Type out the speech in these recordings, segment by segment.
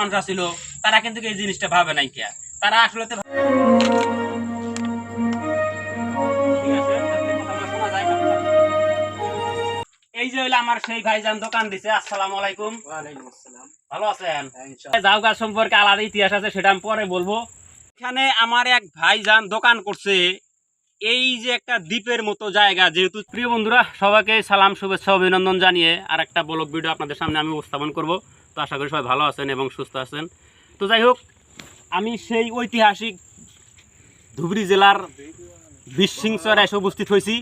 মানুষ ছিল তারা কিন্তু এই জিনিসটা ভাবে নাই কে, তারা আসলে এই যে হইলো আমার সেই ভাইজান দোকান দিছে। আসসালামু আলাইকুম। ওয়ালাইকুম আসসালাম। ভালো আছেন? হ্যাঁ, জাউ গাছ সম্পর্কে আলাদা ইতিহাস আছে, সেটা আমি পরে বলবো। এখানে আমার এক ভাইজান দোকান করছে এই যে একটা দ্বীপের মতো জায়গা। যেহেতু প্রিয় বন্ধুরা, সবাইকে সালাম, শুভেচ্ছা, অভিনন্দন জানিয়ে আর একটা ব্লগ ভিডিও আপনাদের সামনে আমি উপস্থাপন করব। তো আশা করি সবাই ভালো আছেন এবং সুস্থ আছেন। তো যাই হোক, আমি সেই ঐতিহাসিক ধুবড়ী জেলার বিশিংচরে এসে উপস্থিত হয়েছি।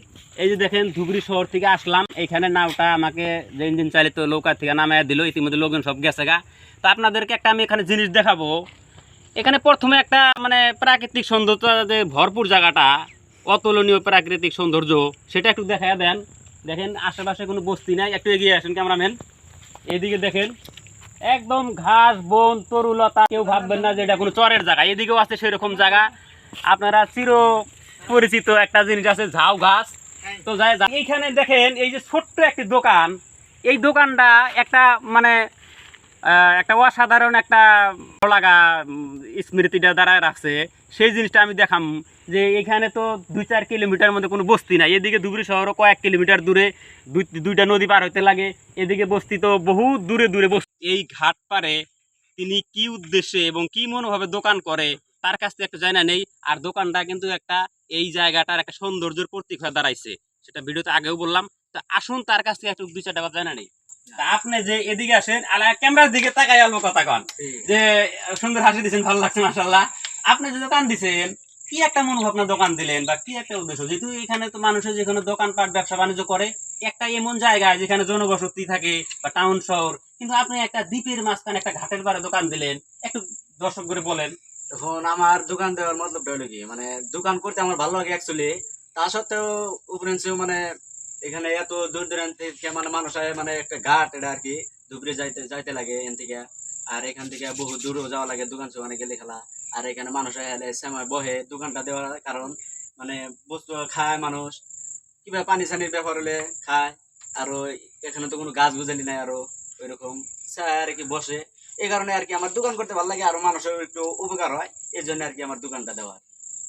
এই যে দেখেন, ধুবড়ী শহর থেকে আসলাম। এইখানে নাওটা আমাকে যে ইঞ্জিন চালিত নৌকা থেকে নামায় দিল। ইতিমধ্যে লোকজন সব গেছে গা। তো আপনাদেরকে একটা আমি এখানে জিনিস দেখাবো। এখানে প্রথমে একটা মানে প্রাকৃতিক সৌন্দর্য, যে ভরপুর জায়গাটা, অতুলনীয় প্রাকৃতিক সৌন্দর্য, সেটা একটু দেখায় দেন। দেখেন আশেপাশে কোনো বস্তি নাই। একটু এগিয়ে আসেন ক্যামেরাম্যান, এইদিকে দেখেন একদম ঘাস বন তরুলতা। কেউ ভাববেন না যে এটা কোনো চরের জায়গা। এদিকেও আছে সেরকম জায়গা। আপনারা চির পরিচিত একটা জিনিস আছে, ঝাউ গাছ। তো যাই এইখানে দেখেন, এই যে ছোট্ট একটি দোকান, এই দোকানটা একটা মানে একটা অসাধারণ একটা লাগা স্মৃতিটা দ্বারা রাখছে। সেই জিনিসটা আমি দেখাম যে এখানে তো 2-4 কিলোমিটার মধ্যে কোনো বস্তি নাই। এদিকে ধুবড়ী শহরও কয়েক কিলোমিটার দূরে, দুইটা নদী পার হইতে লাগে। এদিকে বস্তি তো বহু দূরে দূরে বস্তি। এই ঘাট পারে তিনি কি উদ্দেশ্যে এবং কি মনোভাবে দোকান করে তার কাছ থেকে একটা জানা নেই। আর দোকানটা কিন্তু একটা এই জায়গাটার একটা সৌন্দর্যের প্রতীক হয়ে দাঁড়াইছে, সেটা ভিডিওতে আগেও বললাম। তো আসুন তার কাছ থেকে একটু 2-4 টাকা জানা নেই। আপনি যে এদিকে আসেন, ক্যামেরার দিকে তাকাই অল্প কথা কন, যে সুন্দর হাসি দিচ্ছেন, ভালো লাগছে মাশাআল্লাহ। আপনি যে দোকান দিচ্ছেন, কি একটা মনোভাবনা দোকান দিলেন বা কি একটা উদ্দেশ্য? যেহেতু এখানে তো মানুষের যেখানে দোকানপাট ব্যবসা বাণিজ্য করে, একটা এমন জায়গায় যেখানে জনবসতি থাকে বা টাউন শহর, কিন্তু আপনি একটা দ্বীপের মাঝখানে একটা ঘাটের পাড়ে দোকান দিলেন, একটু দর্শক করে বলেন। এখন আমার দোকান দেওয়ার মতলবটা হলো কি, মানে দোকান করতে আমার ভালো লাগে অ্যাকচুয়ালি। তা সত্ত্বেও উপরেন্সেও মানে এখানে এত দূর দূরান্ত থেকে মানে মানুষ আয়, মানে একটা ঘাট এটা আর কি, ধুবড়ি যাইতে যাইতে লাগে এখান থেকে। আর এখান থেকে বহু দূরও যাওয়া লাগে দোকান সোকানে গেলে খেলা। আর এখানে মানুষ এলে সময় বহে দোকানটা দেওয়ার কারণ, মানে বস্তু খায় মানুষ, কিংবা পানি সানির ব্যাপার হলে খায়। আরো এখানে তো কোনো গাছ গুজালি নাই, আরো ওইরকম আর কি বসে। এই কারণে আর কি আমার দোকান করতে ভালো লাগে, আরো মানুষের একটু উপকার হয়, এই জন্য আর কি আমার দোকানটা দেওয়া।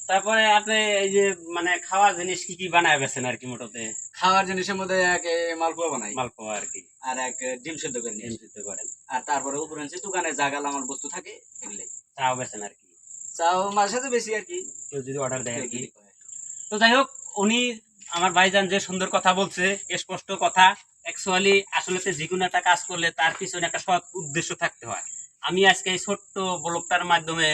তারপরে আপনি এই যে মানে খাওয়া জিনিস কি কি বানায় বেছেন আর কি? মোটতে খাওয়ার জিনিসের মধ্যে এক মালপোয়া বানাই, মালপোয়া আর কি, আর এক ডিম সেদ্ধ করে নিয়ে ডিম আসি। সিদ্ধ করেন। আর তারপরে উপরে দোকানে জাগাল আমার বস্তু থাকে এগুলাই। চাও বেছেন আর কি, চাও মাঝে সাথে বেশি আর কি, কেউ যদি অর্ডার দেয় আর কি। যদি কয়। তো যাই হোক, উনি আমার ভাইজান যে সুন্দর কথা বলছে, স্পষ্ট কথা। অ্যাকচুয়ালি আসলে যে কোনো একটা কাজ করলে তার পিছনে একটা সৎ উদ্দেশ্য থাকতে হয়। আমি আজকে এই ছোট্ট ব্লগটার মাধ্যমে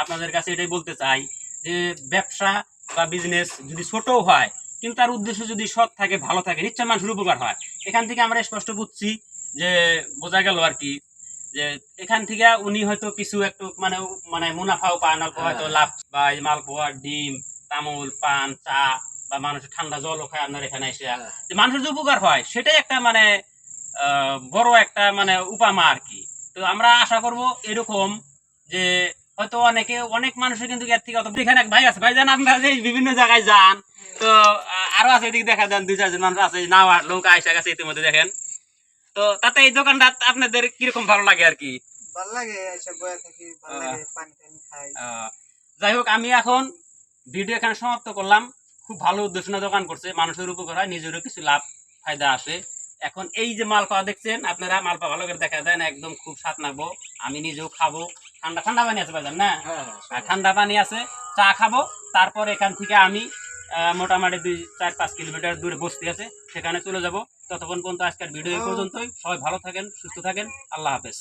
আপনাদের কাছে এটাই বলতে চাই যে ব্যবসা বা বিজনেস যদি ছোটও হয়, কিন্তু তার উদ্দেশ্য যদি সৎ থাকে, ভালো থাকে, নিশ্চয় মানুষের উপকার হয়। এখান থেকে আমরা স্পষ্ট বুঝছি যে, বোঝা গেল আর কি, যে এখান থেকে উনি হয়তো কিছু একটু মানে মানে মুনাফাও পান, অল্প হয়তো লাভ, বা এই মালপোয়া, ডিম, তামুল, পান, চা বা মানুষের ঠান্ডা জলও খায় আপনার এখানে এসে, যে মানুষের যে উপকার হয় সেটাই একটা মানে বড় একটা মানে উপামা আর কি। তো আমরা আশা করব এরকম, যে হয়তো অনেক মানুষের কিন্তু এর থেকে অত। এখানে এক ভাই আছে, ভাই জান আপনারা যে বিভিন্ন জায়গায় যান, তো আরো আছে এদিকে দেখা যান 2-4 জন মানুষ আছে, নাও নৌকা আইসা গেছে ইতিমধ্যে দেখেন। তো তাতে এই দোকানটা আপনাদের কিরকম ভালো লাগে আর কি? ভালো লাগে, এসব বয়ে থাকি, ভালো লাগে, পানি টানি খাই। যাই হোক, আমি এখন ভিডিও এখানে সমাপ্ত করলাম। খুব ভালো উদ্দেশ্য না দোকান করছে, মানুষের উপকার হয়, নিজেরও কিছু লাভ ফায়দা আসে। এখন এই যে মালপোয়া দেখছেন আপনারা, মালপোয়া ভালো করে দেখা যায় না, একদম খুব স্বাদ লাগবো। আমি নিজেও খাবো। ঠান্ডা ঠান্ডা পানি আছে বাজার না? আর ঠান্ডা পানি আছে, চা খাবো। তারপর এখান থেকে আমি মোটামুটি 2-4-5 কিলোমিটার দূরে বস্তি আছে, সেখানে চলে যাব। ততক্ষণ পর্যন্ত আজকের ভিডিও এই পর্যন্তই। সবাই ভালো থাকেন, সুস্থ থাকেন। আল্লাহ হাফেজ।